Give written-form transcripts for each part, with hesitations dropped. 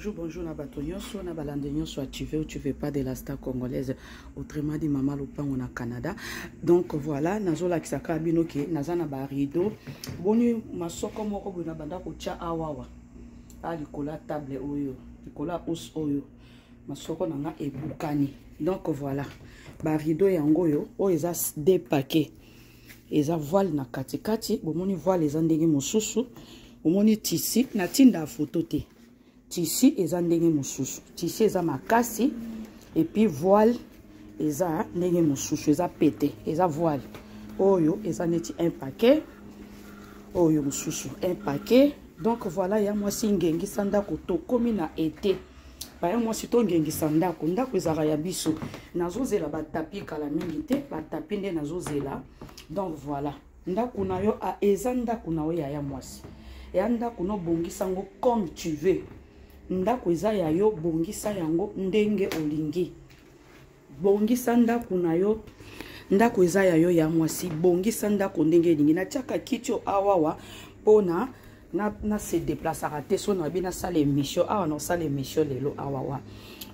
bonjour, Nabato Nyonso, Nabalande Nyonso, tu veux ou tu veux pas de la star congolaise, autrement dit Maman Lopango na Canada. Donc voilà, Nazola Kisaka Binoke, Nazana Barido, Boni Masoko Moko Bunabanda Kucha Awawa, a Likola table Oyo, Likola Os Oyo, Masoko Nanga et Bukani. Donc voilà, Barido Yangoyo, o eza des paquets, eza voile na katikati, bomoni voile eza ndenge mosusu, bomoni tisi, na tinda photo te. Tissu eza ndenge mosusu, tissu eza makasi et puis voile eza ndenge mosusu, eza pété, eza voile. Oyo eza neti un paquet, oyo mosusu un paquet. Donc voilà, ya moi singengi sanda koto komi na été. Ba ya moi sito ngengi sanda ko ndako ezaka ya biso. Nazozela ba tapi kala mingi te, ba tapi nde nazozela. Donc voilà, ndako na yo a eza ndako na yo ya mwasi. Et ndako no bongisa ngo comme tu veux. Ndako eza ya yo bongisa yango ndenge olingi. Bongisa ndako na yo ndako eza ya yo ya mwasi bongisa ndako ndenge olingi. Na tiaka kitio awawa pona na se déplacer te so na bina sala émission awa na sala émission lelo awawa.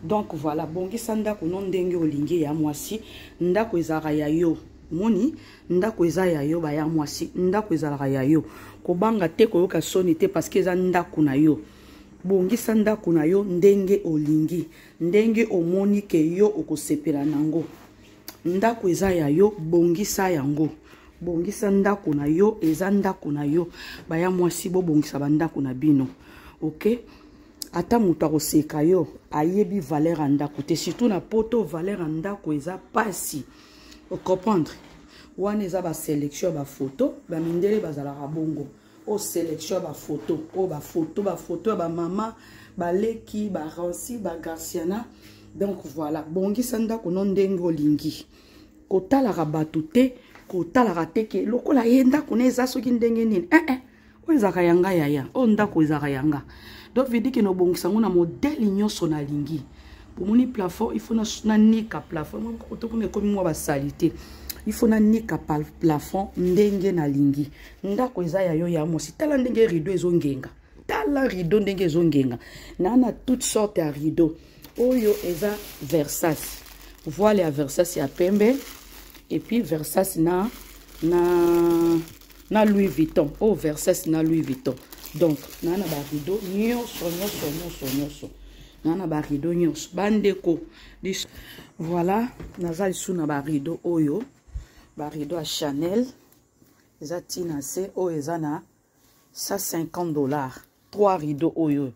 Donc voilà, bongisa ndako no ndenge olingi ya mwasi ndako eza ya yo. Moni ndako eza ya yo ba ya mwasi ndako eza ya yo. Kobanga te koyoka soni te parce que eza ndako na yo. Bongisa ndako na yo ndenge olingi, ndenge omoni ke yo okosepela nango. Ndako eza ya yo bongisa yango. Bongisa ndako na yo eza ndako na yo. Baya mwasi bo bongisa bandako na bino. OK? Ata mutu akoseka yo ayebi valeur ya ndako te, surtout na poto valeur ya ndako eza pasi. Vous comprendre? Wana eza ba sélection ba photo, ba mindele bazala bongo. O sélection ba photo, o ba photo ba maman, ba leki, ba ransi, ba garciana. Donc voilà, bongi sanda ko non ndenge olingi. Kota la rabatu te, kota la rateke, lokola yenda ko neza soki ndenge nini. O ezaka yanga yaya, o ndako ezaka yanga. Donc vidi ke no bongi sango na modèle nyonso na lingi. Pour moni plafond, il faut na nika plafond. Moi ko ko me komi moi ba salité. Il faut na nika plafond ndenge na lingi. Ndako eza ya yo ya mosi. Tala ndenge rideau ezongenga. Tala rideau ndenge ezongenga. Na toutes sortes de rideaux. Oyo eza Versace. Voile ya Versace ya pembe. Et puis Versace na Louis Vuitton. Oh Versace na Louis Vuitton. Donc na ba rideau nyonso. Na ba rideau nyonso. Bandeko. Voilà, nazali suna ba rideau oyo. Ba rideau à Chanel, eza tina se o eza na $150. 3 rideaux oyo,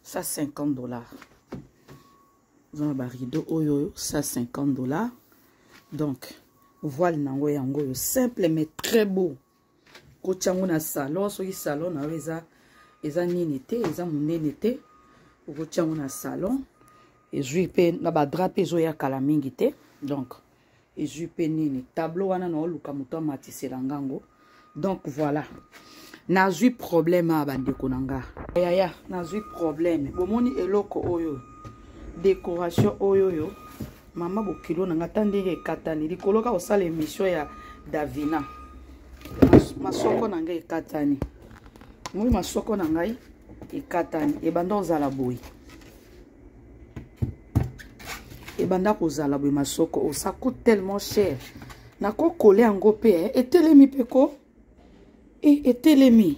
$150. Zona ba rideau oyo, $150. Donc, voile nango yango yo, simple mais très beau. Kochango na salon, soki salon na eza nini te, eza munene te. Kochango na salon, et jupe na ba drap ezo ya kala mingi te. Donc et jupe nini tableau wana na oluka muto matise langango. Donc voilà, nazui problème a bandeko nanga yaya, nazui problème bomoni eloko oyo décoration oyo yo mama bokilo nanga tandenge ekatani likoloka osala émission ya Davina masoko nanga ekatani moi masoko nangai ekatani ebanda ozala boy et banda kozala be masoko oh, ça coûte tellement cher nako coller yango pe etelemi peko etelemi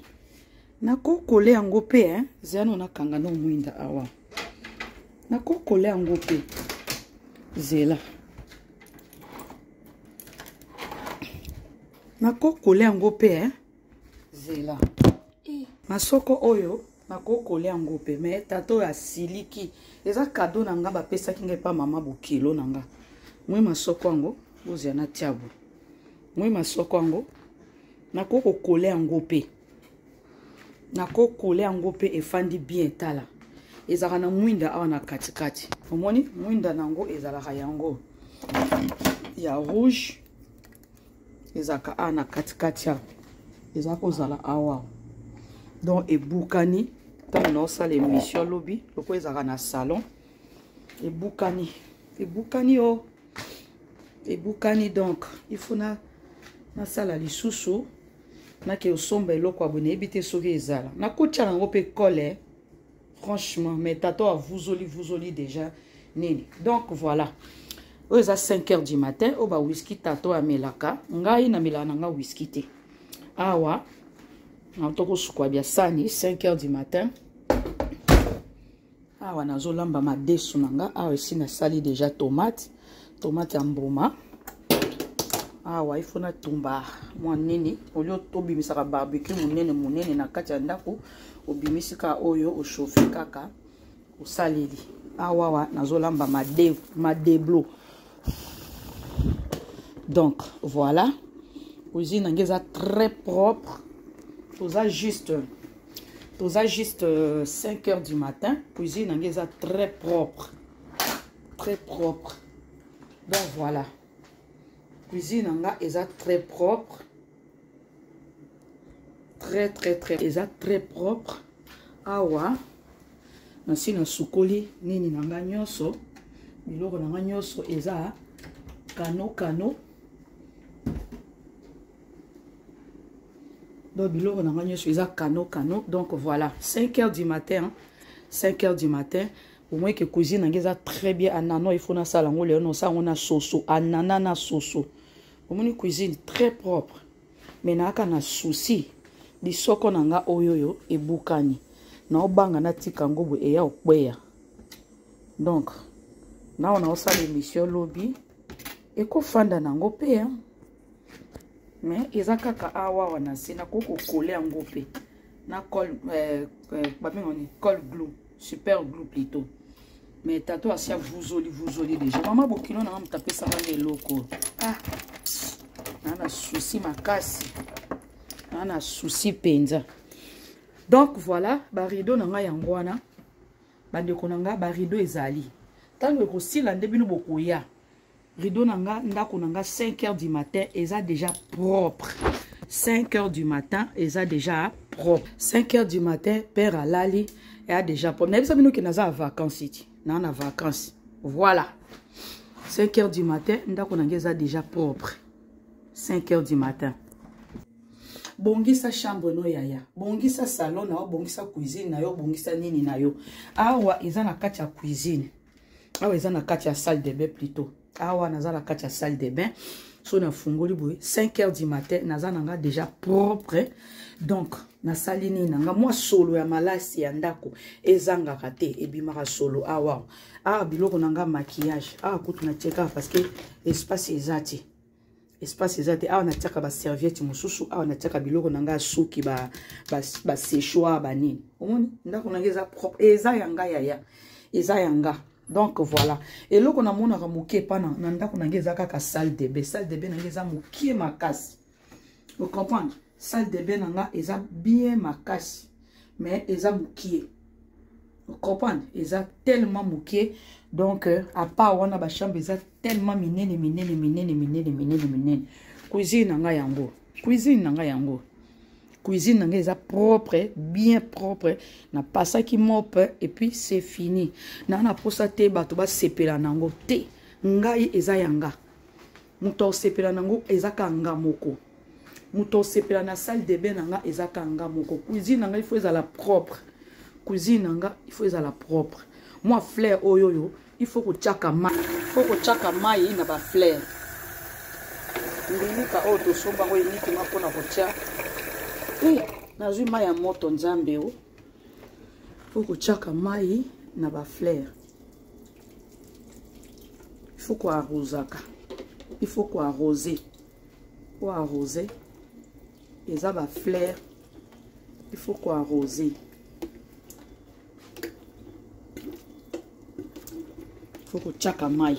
nako coller yango pe zano na kanga no mwinda awa nako coller yango pe zela nako coller yango pe zela masoko oyo nako coller yango pe mais tato ya siliki eza cadeau nanga ba pesa kinga pa mama bokilo nanga moi masoko yango bozia na tiabu moi masoko yango nako ko coller yango pe nako coller yango pe efandi bien tala ezaka na mwinda awa na katikati omoni mwinda nango ezalaka yango ya rouge ezaka a na katikati ya ezaka ozala awa donc ebukani tant on a l'émission lobby pourquoi ils ont na salon et boukani oh et boukani donc il faut na sala lisusu na ke osomba eloko abone ebite soki ezala na kotia nango pe colle franchement mais tato a vous oli déjà nini. Donc voilà oyo eza 5h du matin oyo ba whisky tato amelaka ngai namela nanga whisky te awa natoko sukwa bia sani 5h du matin awa nazolamba madesu nanga awa esi nasali déjà tomate ya mbuma awa il faut na tumba mwa nini olio tobimisaka barbecue munene na kati ya ndako obimisika oyo oshofe kaka osaleli awa nazolamba madeblo. Donc voilà cuisine angeza très propre toza juste 5h du matin cuisine angeza très propre donc voilà cuisine anga eza très propre très eza très propre awa nasi na sukoli nini nanga nyonso biloko nanga nyonso eza kano donc biloko nanga nyonso eza kano donc voilà 5h du matin 5h du matin au moins que cuisine eza très bien anana il faut na sala ngole no sa ngona soso anana na soso au moins cuisine très propre mais na aka na souci di soko nanga oyoyo ebukani na obanga na tika ngobo eya okweya donc na on a osala émission lobby et ko fanda nango pe mais eza kaka awa wana sina koko coller yango pe na col col glue super glue plutôt mais tato asia vous oli déjà maman bokino na mtape ça va loko nana souci makasi nana souci penza. Donc voilà barido nanga yango wana bandeko nanga barido ezali tango ekosila nde bino bokoya rideau nanga ndako nanga 5h du matin eza déjà propre 5h du matin eza déjà propre 5h du matin père alali eza déjà propre na bisa bino ke naza vacances ici na vacances voilà 5h du matin ndako nanga eza déjà propre 5h du matin bongisa chambre no yaya bongisa salon na yo bongisa cuisine na yo bongisa nini na yo awa eza na kati ya cuisine awa eza na kati ya salle de bain plutôt awa naza na kati ya salle de bain so na fungoli boye 5h du matin naza nanga déjà propre donc na sali nini nanga mwa solo ya malasi ya ndako ezangaka te ebimaka solo awa biloko nanga maquillage kutu na cheka parce que espace ezati awa na tiaka ba serviette mususu awa na tiaka biloko nanga suki ba séchoir ba nini omoni ndako nanga eza propre eza yanga yaya eza yanga. Donc voilà et loko na mona ramuke pana na ndako nanga eza kaka salle de bain nanga eza mukie makasi vous comprenez salle de bain nanga eza bien makasi mais eza mukie vous comprenez eza tellement mukie donc à part wana ba chambre eza tellement minene cuisine nanga yango cuisine nanga eza propre bien propre na pasaki mop et puis c'est fini na posa te bato ba sepela nango te ngai eza yanga muto sepela nango eza kanga moko muto sepela na salle de bain nanga eza kanga moko cuisine nanga il faut ezala propre cuisine nanga il faut ezala propre moi fleur oyoyo il faut ko chaka mai na ba fleur ndilika oto somba ngo iniki mapona ko chaka nazwi mai ya moto nzambe o faut kochaka mai na ba fleur il faut ko arroser eza ba fleur il faut ko arroser faut kochaka mai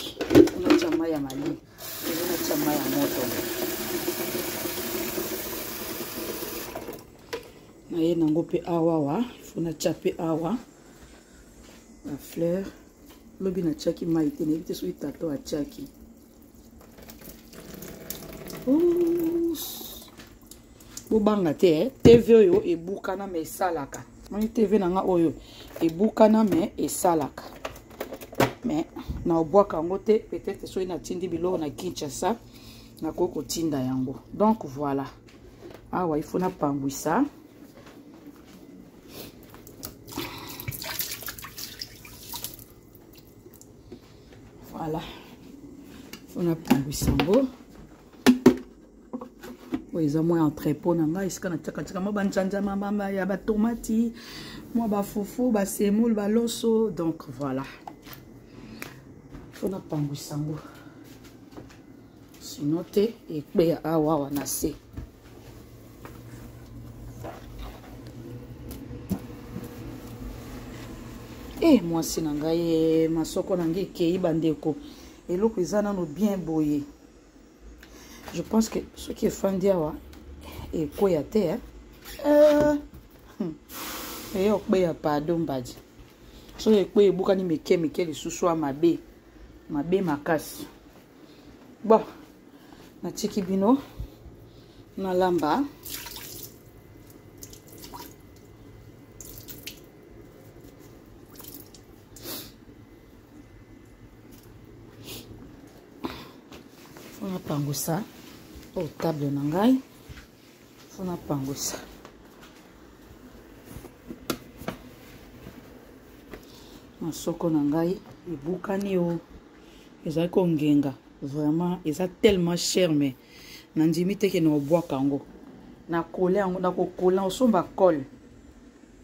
kuna chama ya mali kuna chama ya moto na ye nango pe awa funa chape awa la fleur lobi na chaki maite na ite so itato a chaki bobanga te TV oyo ebukana me salaka moni TV nanga oyo ebukana me esalaka mais na obwaka ngo te peut-être so ina tindi biloko na Kinshasa na koko tinda yango. Donc voilà awa il faut na pangwisa Voilà. On a pris le sambo. Oui, ils ont moins entrepôt. Ils ont il y a des tomates, moi, des foufou, des semoule, des loso. Donc voilà. On a pris le sambo. Sinon, et puis, ah, waouh, on a assez. Eh, moi, si nangaye, ma soko nangaye kei bandeko. Et l'eau pisana nous bien boyé. Je pense que ce qui est fan d'Yawa et quoi y a terre. Et au pays à pardon badi. So et quoi y boukani meke les sous-sois ma bé ma casse. Bon, na tiki bino na lamba. On a pango ça au table nangai. On a pango ça. Masoko nangai et bukani o. Eza ko ngenga. Vraiment, eza tellement cher mais nandimi te ke no bois kango. Na coller yango na ko coller osomba colle.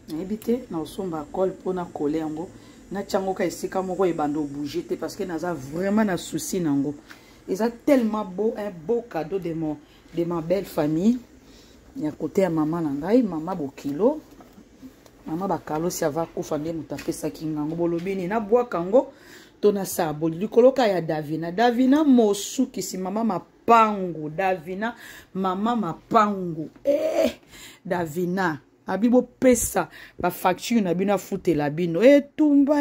Na ebité na osomba colle pour na coller yango. Na tiango ka esika moko e bando bouger te parce que naza vraiment na souci nango. Ils ont tellement beau, un beau cadeau de ma belle famille. Il y a côté à maman nangai, maman bokilo. Maman bakalo si ava ko famille mutape sa kingango bolobini na bois kango tona sa boli likoloka ya Davina mosu kisi mama mapango Davina mama mapango Davina abibo pesa ba facture na bino fute la bino tumba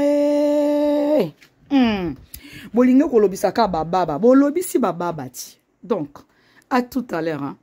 bolingo kolobisaka bababa bolobisi bababa ti. Donc à tout à l'heure hein.